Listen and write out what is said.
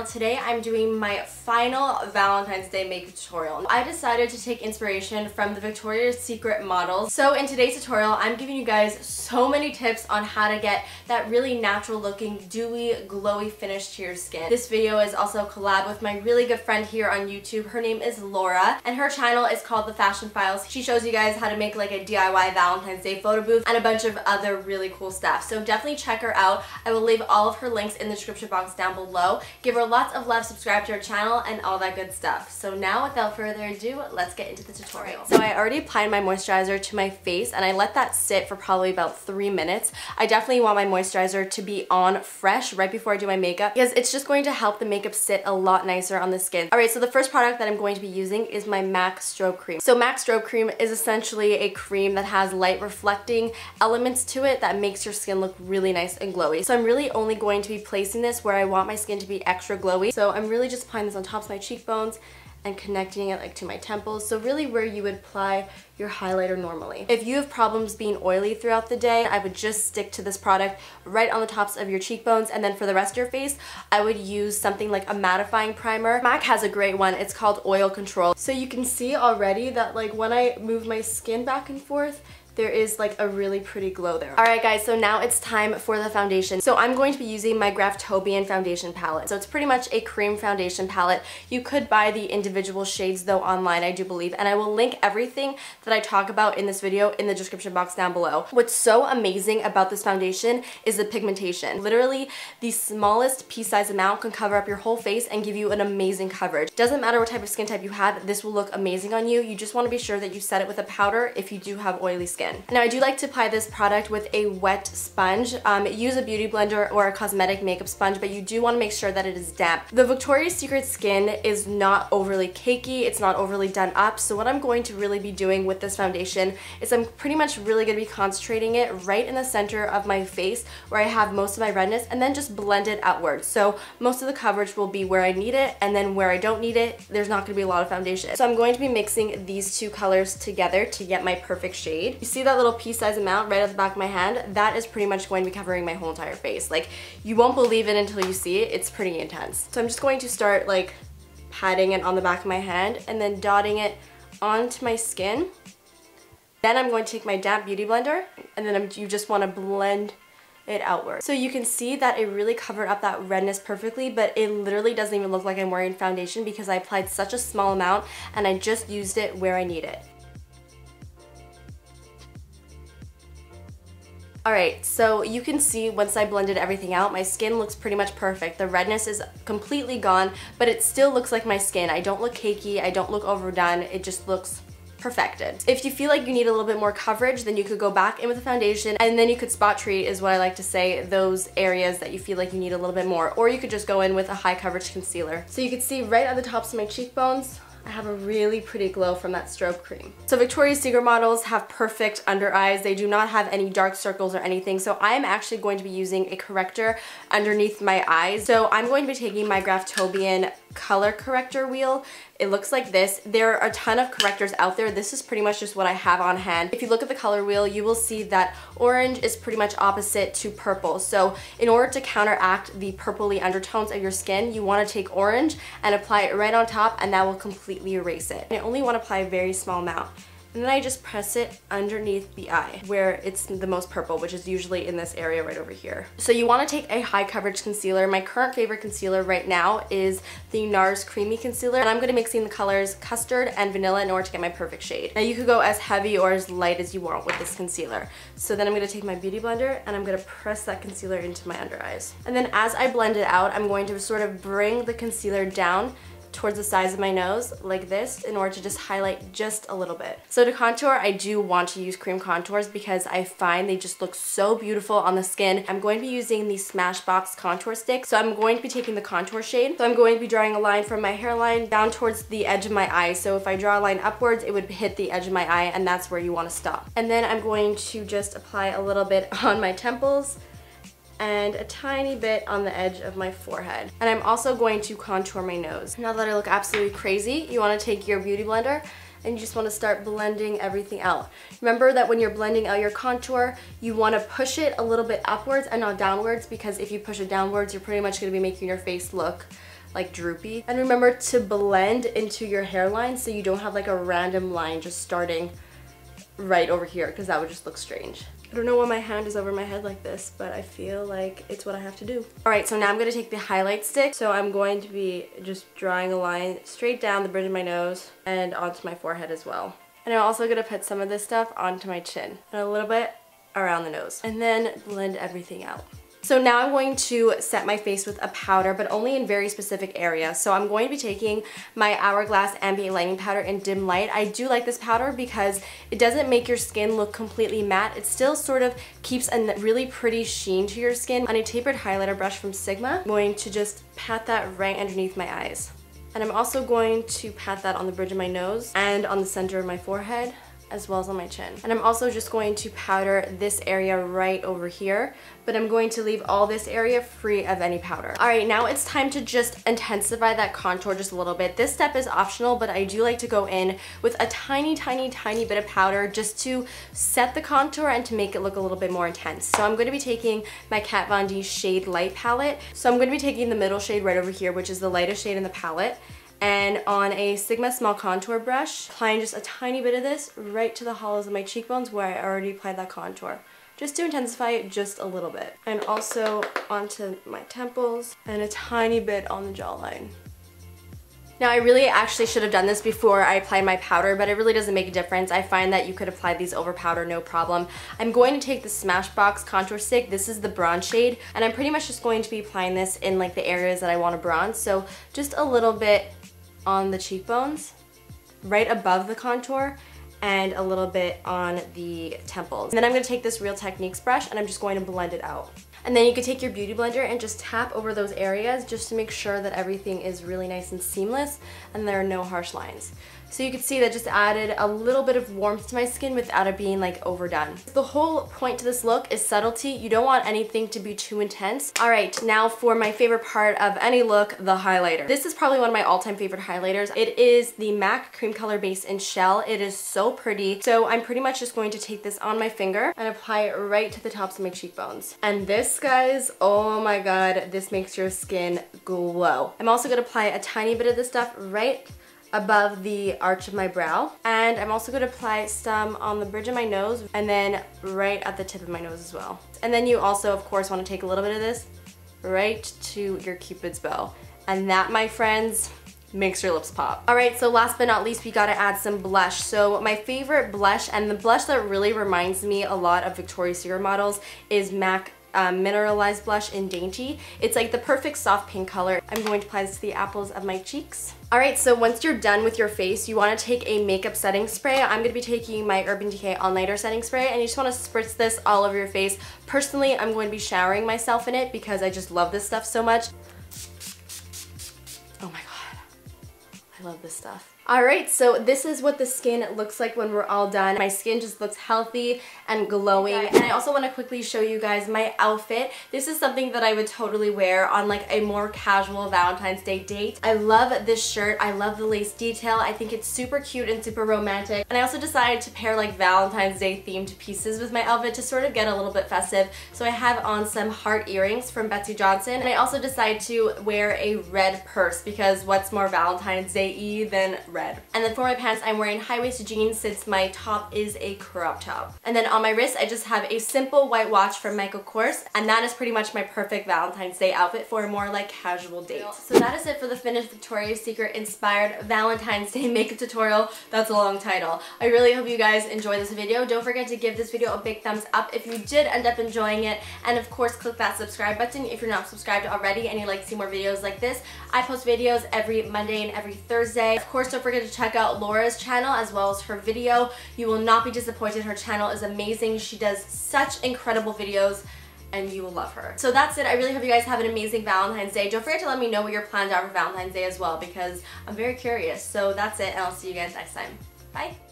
channel. Today I'm doing my final Valentine's Day makeup tutorial. I decided to take inspiration from the Victoria's Secret models. So in today's tutorial, I'm giving you guys so many tips on how to get that really natural looking, dewy, glowy finish to your skin. This video is also a collab with my really good friend here on YouTube. Her name is Laura, and her channel is called The Fashion Files. She shows you guys how to make like a DIY Valentine's Day photo booth and a bunch of other really cool stuff. So definitely check her out. I will leave all of her links in the description box down below. Give her lots of love, subscribe to her channel, and all that good stuff. So now without further ado, let's get into the tutorial. So I already applied my moisturizer to my face and I let that sit for probably about 3 minutes. I definitely want my moisturizer to be on fresh right before I do my makeup because it's just going to help the makeup sit a lot nicer on the skin. Alright, so the first product that I'm going to be using is my MAC Strobe Cream. So MAC Strobe Cream is essentially a cream that has light reflecting elements to it that makes your skin look really nice and glowy. So I'm really only going to be placing this where I want my skin to be extra glowy. So I'm really just applying this on top of my cheekbones and connecting it like to my temples. So really where you would apply your highlighter normally. If you have problems being oily throughout the day, I would just stick to this product right on the tops of your cheekbones, and then for the rest of your face, I would use something like a mattifying primer. MAC has a great one. It's called Oil Control. So you can see already that like when I move my skin back and forth, there is like a really pretty glow there. Alright guys, so now it's time for the foundation. So I'm going to be using my Graftobian foundation palette. So it's pretty much a cream foundation palette. You could buy the individual shades though online, I do believe, and I will link everything that I talk about in this video in the description box down below. What's so amazing about this foundation is the pigmentation. Literally, the smallest pea size amount can cover up your whole face and give you an amazing coverage. Doesn't matter what type of skin type you have, this will look amazing on you. You just want to be sure that you set it with a powder if you do have oily skin. Now I do like to apply this product with a wet sponge. Use a beauty blender or a cosmetic makeup sponge, but you do want to make sure that it is damp. The Victoria's Secret skin is not overly cakey, it's not overly done up, so what I'm going to really be doing with this foundation is I'm pretty much really going to be concentrating it right in the center of my face where I have most of my redness, and then just blend it outwards. So most of the coverage will be where I need it, and then where I don't need it, there's not going to be a lot of foundation. So I'm going to be mixing these two colors together to get my perfect shade. You see that little pea size amount right at the back of my hand? That is pretty much going to be covering my whole entire face. Like, you won't believe it until you see it. It's pretty intense. So I'm just going to start like patting it on the back of my hand and then dotting it onto my skin. Then I'm going to take my damp beauty blender and then you just want to blend it outward. So you can see that it really covered up that redness perfectly, but it literally doesn't even look like I'm wearing foundation because I applied such a small amount and I just used it where I need it. Alright, so you can see once I blended everything out, my skin looks pretty much perfect. The redness is completely gone, but it still looks like my skin. I don't look cakey, I don't look overdone, it just looks perfected. If you feel like you need a little bit more coverage, then you could go back in with the foundation, and then you could spot treat, is what I like to say, those areas that you feel like you need a little bit more. Or you could just go in with a high coverage concealer. So you can see right at the tops of my cheekbones, I have a really pretty glow from that strobe cream. So Victoria's Secret models have perfect under eyes. They do not have any dark circles or anything. So I'm actually going to be using a corrector underneath my eyes. So I'm going to be taking my Graftobian color corrector wheel. It looks like this. There are a ton of correctors out there. This is pretty much just what I have on hand. If you look at the color wheel, you will see that orange is pretty much opposite to purple. So in order to counteract the purpley undertones of your skin, you want to take orange and apply it right on top, and that will completely erase it. I only want to apply a very small amount. And then I just press it underneath the eye where it's the most purple, which is usually in this area right over here. So you want to take a high coverage concealer. My current favorite concealer right now is the Nars Creamy Concealer, and I'm going to be mixing the colors Custard and Vanilla in order to get my perfect shade. Now you could go as heavy or as light as you want with this concealer. So then I'm going to take my beauty blender and I'm going to press that concealer into my under eyes. And then as I blend it out, I'm going to sort of bring the concealer down towards the sides of my nose like this in order to just highlight just a little bit. So to contour, I do want to use cream contours because I find they just look so beautiful on the skin. I'm going to be using the Smashbox contour stick. So I'm going to be taking the contour shade. So I'm going to be drawing a line from my hairline down towards the edge of my eye. So if I draw a line upwards, it would hit the edge of my eye, and that's where you want to stop. And then I'm going to just apply a little bit on my temples and a tiny bit on the edge of my forehead. And I'm also going to contour my nose. Now that I look absolutely crazy, you want to take your beauty blender and you just want to start blending everything out. Remember that when you're blending out your contour, you want to push it a little bit upwards and not downwards, because if you push it downwards, you're pretty much going to be making your face look like droopy. And remember to blend into your hairline so you don't have like a random line just starting right over here, because that would just look strange. I don't know why my hand is over my head like this, but I feel like it's what I have to do. Alright, so now I'm going to take the highlight stick. So I'm going to be just drawing a line straight down the bridge of my nose and onto my forehead as well. And I'm also going to put some of this stuff onto my chin and a little bit around the nose. And then blend everything out. So now I'm going to set my face with a powder, but only in very specific areas. So I'm going to be taking my Hourglass Ambient Lighting Powder in Dim Light. I do like this powder because it doesn't make your skin look completely matte. It still sort of keeps a really pretty sheen to your skin. On a tapered highlighter brush from Sigma, I'm going to just pat that right underneath my eyes. And I'm also going to pat that on the bridge of my nose and on the center of my forehead, as well as on my chin. And I'm also just going to powder this area right over here, but I'm going to leave all this area free of any powder. Alright, now it's time to just intensify that contour just a little bit. This step is optional, but I do like to go in with a tiny bit of powder just to set the contour and to make it look a little bit more intense. So I'm going to be taking my Kat Von D Shade Light palette. So I'm going to be taking the middle shade right over here, which is the lightest shade in the palette. And on a Sigma small contour brush, applying just a tiny bit of this right to the hollows of my cheekbones where I already applied that contour, just to intensify it just a little bit. And also onto my temples and a tiny bit on the jawline. Now I really actually should have done this before I applied my powder, but it really doesn't make a difference. I find that you could apply these over powder, no problem. I'm going to take the Smashbox contour stick. This is the bronze shade, and I'm pretty much just going to be applying this in like the areas that I want to bronze. So just a little bit on the cheekbones, right above the contour, and a little bit on the temples. And then I'm going to take this Real Techniques brush and I'm just going to blend it out. And then you can take your beauty blender and just tap over those areas just to make sure that everything is really nice and seamless and there are no harsh lines. So you can see that just added a little bit of warmth to my skin without it being like overdone. The whole point to this look is subtlety. You don't want anything to be too intense. Alright, now for my favorite part of any look, the highlighter. This is probably one of my all-time favorite highlighters. It is the MAC Cream Color Base in Shell. It is so pretty. So I'm pretty much just going to take this on my finger and apply it right to the tops of my cheekbones. And this, guys, oh my god, this makes your skin glow. I'm also going to apply a tiny bit of this stuff right above the arch of my brow, and I'm also going to apply some on the bridge of my nose and then right at the tip of my nose as well. And then you also of course want to take a little bit of this right to your Cupid's bow, and that, my friends, makes your lips pop. Alright, so last but not least, we gotta add some blush. So my favorite blush, and the blush that really reminds me a lot of Victoria's Secret models, is MAC Mineralized Blush in Dainty. It's like the perfect soft pink color. I'm going to apply this to the apples of my cheeks. Alright, so once you're done with your face, you want to take a makeup setting spray. I'm going to be taking my Urban Decay All Nighter setting spray, and you just want to spritz this all over your face. Personally, I'm going to be showering myself in it because I just love this stuff so much. Oh my god, I love this stuff. Alright, so this is what the skin looks like when we're all done. My skin just looks healthy and glowing. And I also want to quickly show you guys my outfit. This is something that I would totally wear on like a more casual Valentine's Day date. I love this shirt. I love the lace detail. I think it's super cute and super romantic. And I also decided to pair like Valentine's Day themed pieces with my outfit to sort of get a little bit festive. So I have on some heart earrings from Betsey Johnson. And I also decided to wear a red purse because what's more Valentine's Day-y than red? And then for my pants, I'm wearing high-waisted jeans since my top is a crop top. And then on my wrist, I just have a simple white watch from Michael Kors, and that is pretty much my perfect Valentine's Day outfit for a more like casual date. So that is it for the finished Victoria's Secret inspired Valentine's Day makeup tutorial. That's a long title. I really hope you guys enjoy this video. Don't forget to give this video a big thumbs up if you did end up enjoying it, and of course click that subscribe button if you're not subscribed already and you'd like to see more videos like this. I post videos every Monday and every Thursday. Of course, don't forget to check out Laura's channel as well as her video. You will not be disappointed. Her channel is amazing. She does such incredible videos and you will love her. So that's it. I really hope you guys have an amazing Valentine's Day. Don't forget to let me know what your plans are for Valentine's Day as well because I'm very curious. So that's it, and I'll see you guys next time. Bye!